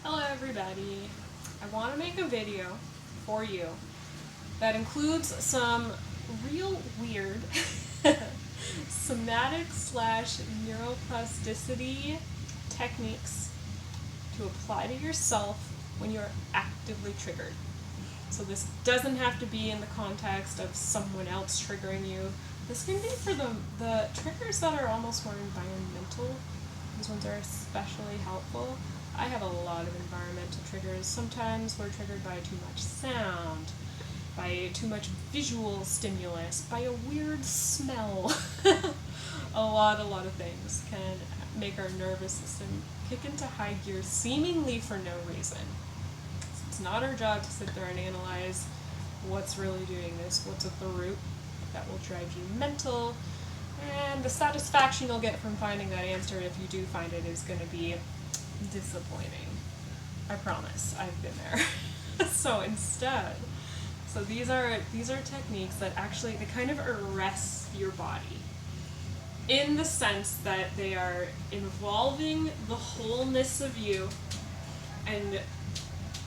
Hello everybody. I want to make a video for you that includes some real weird somatic slash neuroplasticity techniques to apply to yourself when you're actively triggered. So this doesn't have to be in the context of someone else triggering you. This can be for the triggers that are almost more environmental. These ones are especially helpful. I have a lot of environmental triggers. Sometimes we're triggered by too much sound, by too much visual stimulus, by a weird smell. a lot of things can make our nervous system kick into high gear seemingly for no reason. So it's not our job to sit there and analyze what's really doing this, what's at the root that will drive you mental, and the satisfaction you'll get from finding that answer, if you do find it, is going to be disappointing. I promise, I've been there. So instead, these are techniques that actually, they kind of arrest your body in the sense that they are involving the wholeness of you, and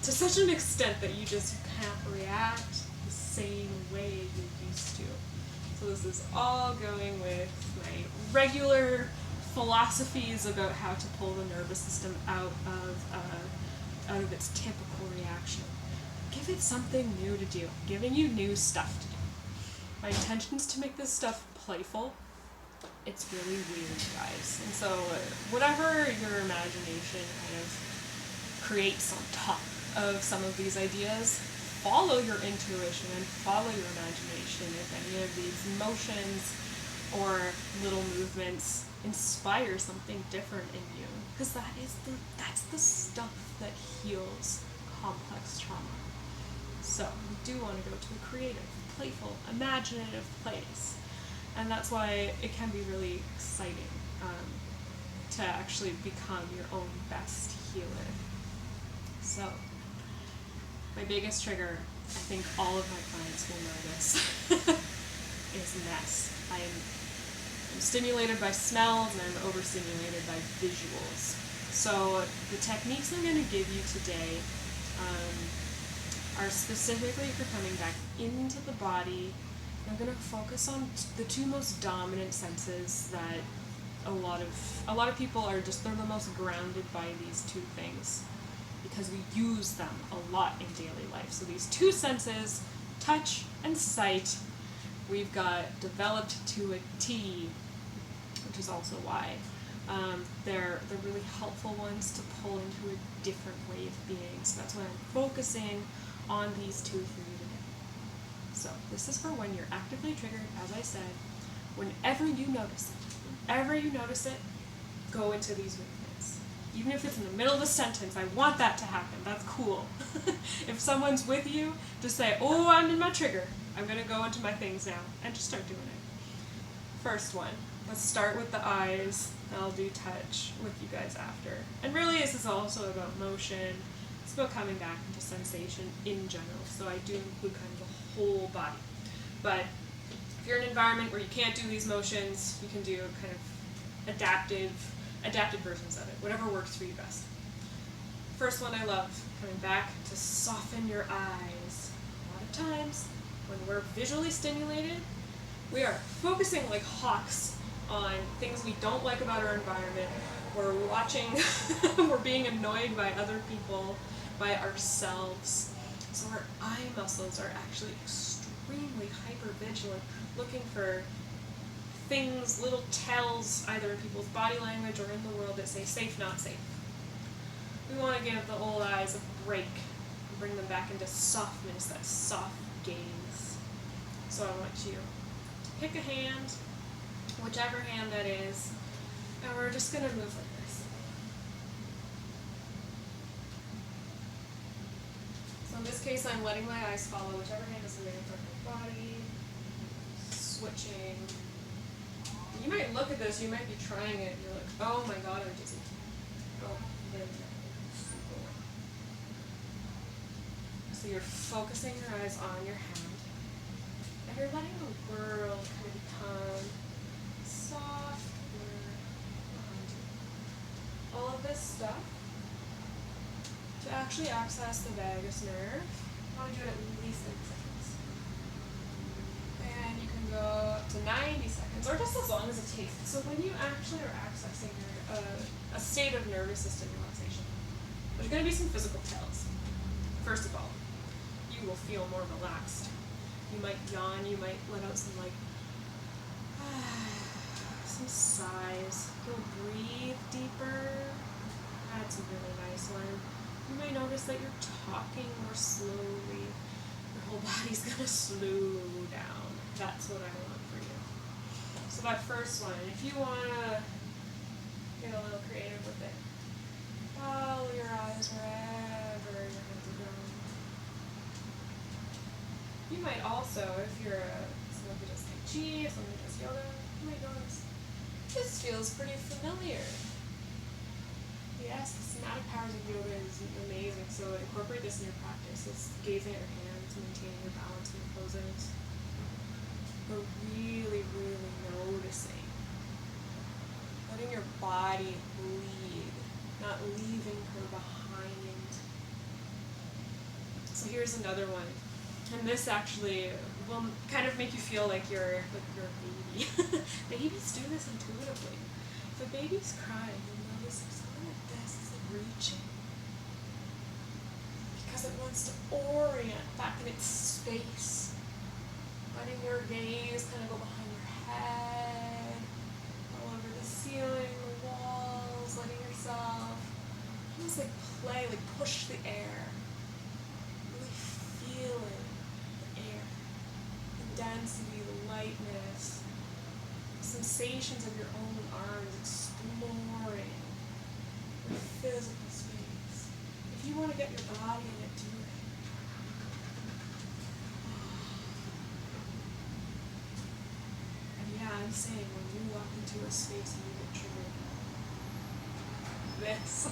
to such an extent that you just can't react the same way you used to. So this is all going with my regular philosophies about how to pull the nervous system out of its typical reaction. Give it something new to do, giving you new stuff to do. My intention is to make this stuff playful. It's really weird, guys. And so whatever your imagination kind of creates on top of some of these ideas, follow your intuition and follow your imagination if any of these motions or little movements inspire something different in you, because that's the stuff that heals complex trauma. So you do want to go to a creative, playful, imaginative place, and that's why it can be really exciting to actually become your own best healer. So my biggest trigger, I think all of my clients will know this, is mess. I'm stimulated by smells and I'm overstimulated by visuals. So the techniques I'm going to give you today are specifically for coming back into the body. I'm going to focus on the two most dominant senses that a lot of people are they're the most grounded by these two things, because we use them a lot in daily life. So these two senses, touch and sight, we've got developed to a T, which is also why they're really helpful ones to pull into a different way of being. So that's why I'm focusing on these two for you today. So this is for when you're actively triggered, as I said. Whenever you notice it, go into these movements. Even if it's in the middle of a sentence, I want that to happen. That's cool. If someone's with you, just say, oh, I'm in my trigger. I'm going to go into my things now, and just start doing it. First one, let's start with the eyes, and I'll do touch with you guys after. And really, this is also about motion. It's about coming back into sensation in general, so I do include kind of the whole body. But if you're in an environment where you can't do these motions, you can do kind of adapted versions of it, whatever works for you best. First one I love, coming back to soften your eyes. A lot of times, when we're visually stimulated, we are focusing like hawks on things we don't like about our environment. We're watching, we're being annoyed by other people, by ourselves. So our eye muscles are actually extremely hyper-vigilant, looking for things, little tells, either in people's body language or in the world, that say safe, not safe. We want to give the old eyes a break and bring them back into softness, that soft gaze. So I want you to pick a hand, whichever hand that is, and we're just going to move like this. So in this case, I'm letting my eyes follow whichever hand is in front of my body, switching. You might look at this, you might be trying it, and you're like, oh my god, I just go in there. So you're focusing your eyes on your hand, and you're letting the world kind of become soft around you. All of this stuff actually access the vagus nerve. You want to do it at least 30 seconds. And you can go up to 90 seconds, or just as long as it takes. So when you actually are accessing a state of nervous system relaxation, there's going to be some physical tells. First of all, you will feel more relaxed. You might yawn, you might let out some some sighs. You'll breathe deeper. That's a really nice one. You might notice that you're talking more slowly. Your whole body's gonna slow down. That's what I want for you. So that first one, if you wanna get a little creative with it, follow your eyes wherever your hands are going. You might also, if you're someone who does Tai Chi, someone who does yoga, you might notice this feels pretty familiar. Yes, the somatic powers of yoga is amazing, so incorporate this in your practice. It's gazing at your hands, maintaining your balance in your poses. But really, really noticing. Letting your body lead, not leaving her behind. So here's another one. And this actually will kind of make you feel like you're a baby. Babies do this intuitively. If a baby's crying, you'll notice something like this is like reaching. Because it wants to orient back in its space. Letting your gaze kind of go behind your head, all over the ceiling, the walls, letting yourself almost like play, like push the air. Really feeling density, the lightness, sensations of your own arms, exploring your physical space. If you want to get your body in it, do it. And yeah, I'm saying when you walk into a space and you get triggered, this.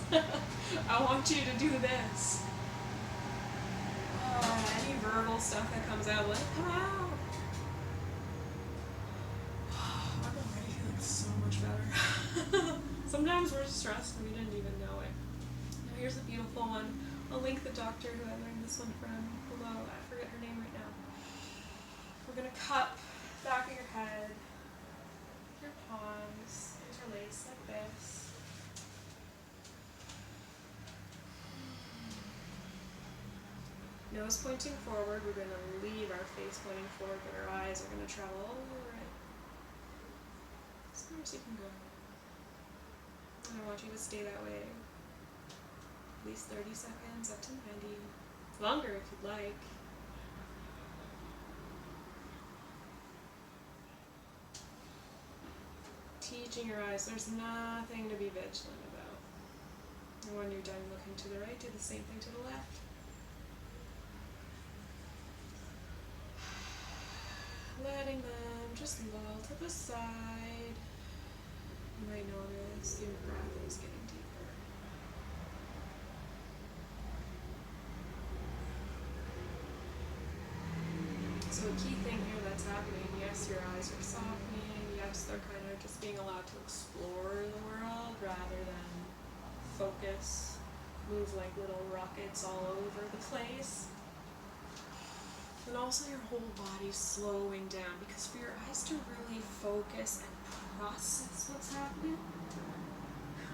I want you to do this. Any verbal stuff that comes out, let it come out. I'm already feeling so much better. Sometimes we're stressed and we didn't even know it. Now here's a beautiful one. I'll link the doctor who I learned this one from below. I forget her name right now. We're going to cup back of your head, your palms interlace like this. Nose pointing forward, we're going to leave our face pointing forward, but our eyes are going to travel all over it. As far as you can go. And I want you to stay that way. At least 30 seconds, up to 90. Longer if you'd like. Teaching your eyes, there's nothing to be vigilant about. And when you're done looking to the right, do the same thing to the left. Letting them just lull to the side. You might notice your breath is getting deeper. So a key thing here that's happening, yes, your eyes are softening, yes, they're kind of just being allowed to explore the world rather than focus, move like little rockets all over the place. And also your whole body's slowing down, because for your eyes to really focus and process what's happening,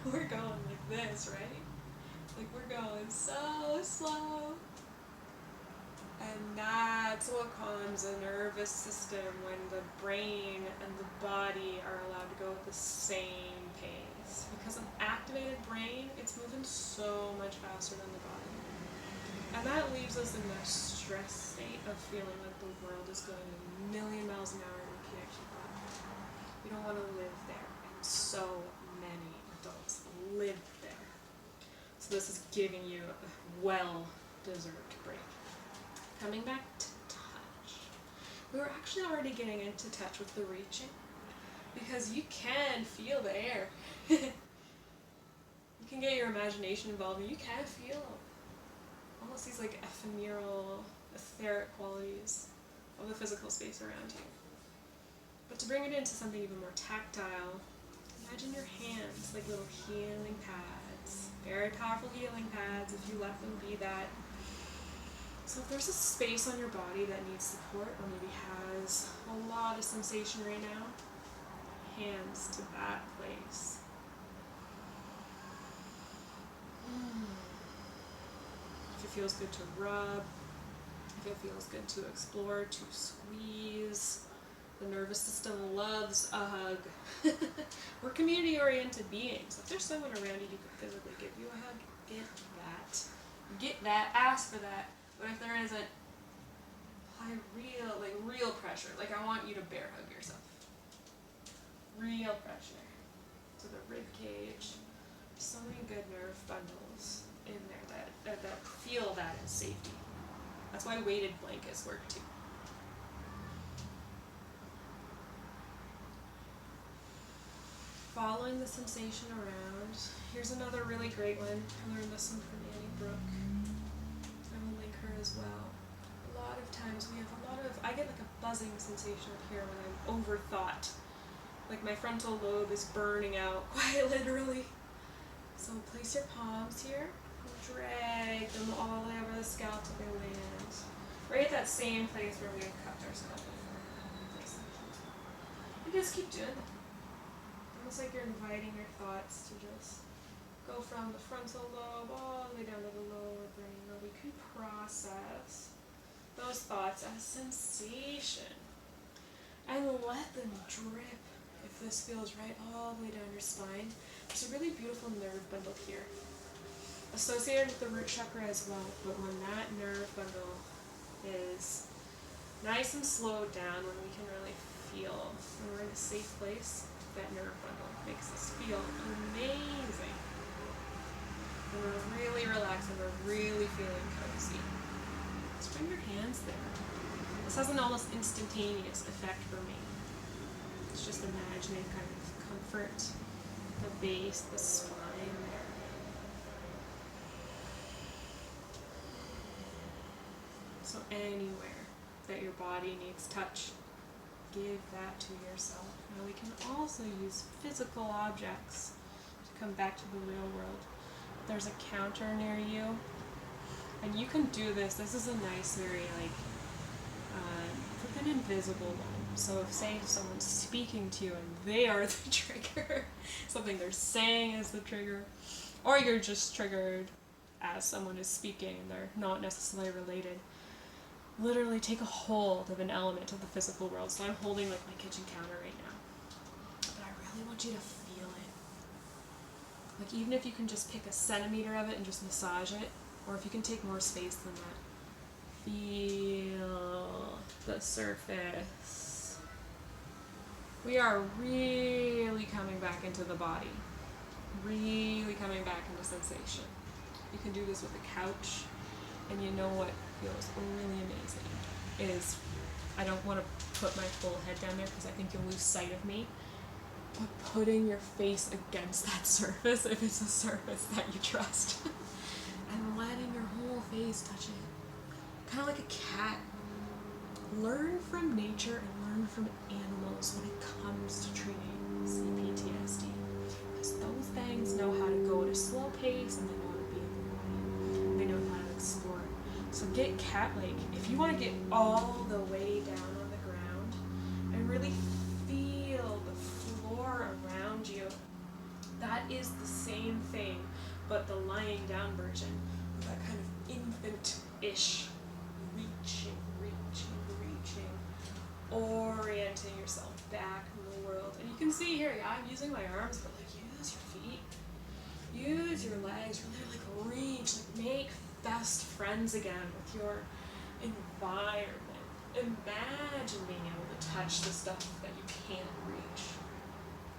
we're going like this, right? Like we're going so slow. And that's what calms the nervous system, when the brain and the body are allowed to go at the same pace. Because an activated brain, it's moving so much faster than the body. And that leaves us in that stress state of feeling like the world is going a million miles an hour and we can't keep up. We don't want to live there. And so many adults live there. So this is giving you a well-deserved break. Coming back to touch. We were actually already getting into touch with the reaching, because you can feel the air. You can get your imagination involved and you can feel almost these like ephemeral, etheric qualities of the physical space around you. But to bring it into something even more tactile, imagine your hands like little healing pads. pads. Very powerful healing pads if you let them be that. So if there's a space on your body that needs support or maybe has a lot of sensation right now, hands to that place. If it feels good to rub, if it feels good to explore, to squeeze. The nervous system loves a hug. We're community-oriented beings. If there's someone around you who could physically give you a hug, get that. Get that, ask for that. But if there isn't, apply real pressure. Like I want you to bear hug yourself. Real pressure to the rib cage. So many good nerve bundles in there that feel that in safety. That's why weighted blankets work too. Following the sensation around. Here's another really great one. I learned this one from Brook. I will link her as well. A lot of times I get like a buzzing sensation up here when I'm overthought. Like my frontal lobe is burning out, quite literally. So place your palms here, and drag them all the way over the scalp till they land. Right at that same place where we had cupped our scalp before. And just keep doing that. Almost like you're inviting your thoughts to just go from the frontal lobe all the way down to the lower brain, where we can process those thoughts as sensation and let them drip, if this feels right, all the way down your spine. There's a really beautiful nerve bundle here, associated with the root chakra as well, but when that nerve bundle is nice and slowed down, when we can really feel, when we're in a safe place, that nerve bundle makes us feel amazing. And we're really relaxed and we're really feeling cozy. Just bring your hands there. This has an almost instantaneous effect for me. It's just imagining kind of comfort, the base, the spine there. So anywhere that your body needs touch, give that to yourself. Now we can also use physical objects to come back to the real world. There's a counter near you, and you can do this. This is a nice, very like an invisible one. So if someone's speaking to you and they are the trigger, something they're saying is the trigger, or you're just triggered as someone is speaking and they're not necessarily related. Literally take a hold of an element of the physical world. So I'm holding like my kitchen counter right now. But I really want you to feel it. Like even if you can just pick a centimeter of it and just massage it, or if you can take more space than that, feel the surface. We are really coming back into the body. Really coming back into sensation. You can do this with a couch, and you know what feels really amazing is, I don't want to put my full head down there because I think you'll lose sight of me, but putting your face against that surface, if it's a surface that you trust, and letting your whole face touch it. Kind of like a cat. Learn from nature and learn from animals when it comes to treating CPTSD. Because those things know how to go at a slow pace and they know how to be in the body. They know how to explore. So get cat-like. If you want to get all the way down on the ground and really feel the floor around you, that is the same thing, but the lying down version, with that kind of infant-ish reaching, orienting yourself back in the world. And you can see here, yeah, I'm using my arms, but like use your feet, use your legs, really like reach, like make best friends again with your environment. Imagine being able to touch the stuff that you can't reach.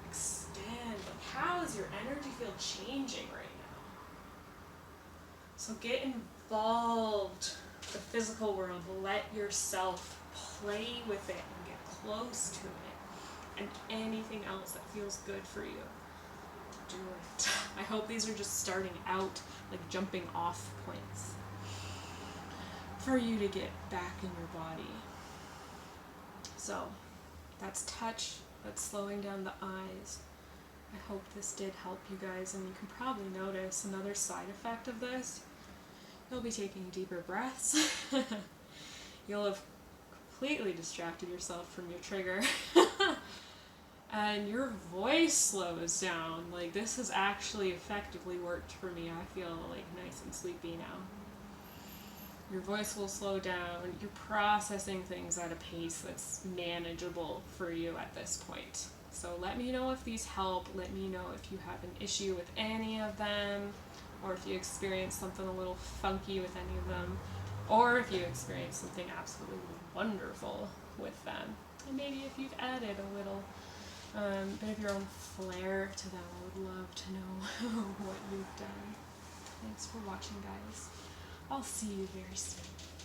Extend, like how is your energy field changing right now? So get involved with the physical world, let yourself play with it and get close to it, and anything else that feels good for you, do it. I hope these are just starting out, like jumping off points for you to get back in your body. So that's touch, that's slowing down the eyes, I hope this did help you guys, and you can probably notice another side effect of this. You'll be taking deeper breaths. You'll have completely distracted yourself from your trigger. And your voice slows down. Like, this has actually effectively worked for me. I feel like nice and sleepy now. Your voice will slow down. You're processing things at a pace that's manageable for you at this point. So let me know if these help. Let me know if you have an issue with any of them, or if you experience something a little funky with any of them, or if you experience something absolutely wonderful with them. And maybe if you've added a little bit of your own flair to them. I would love to know what you've done. Thanks for watching, guys. I'll see you very soon.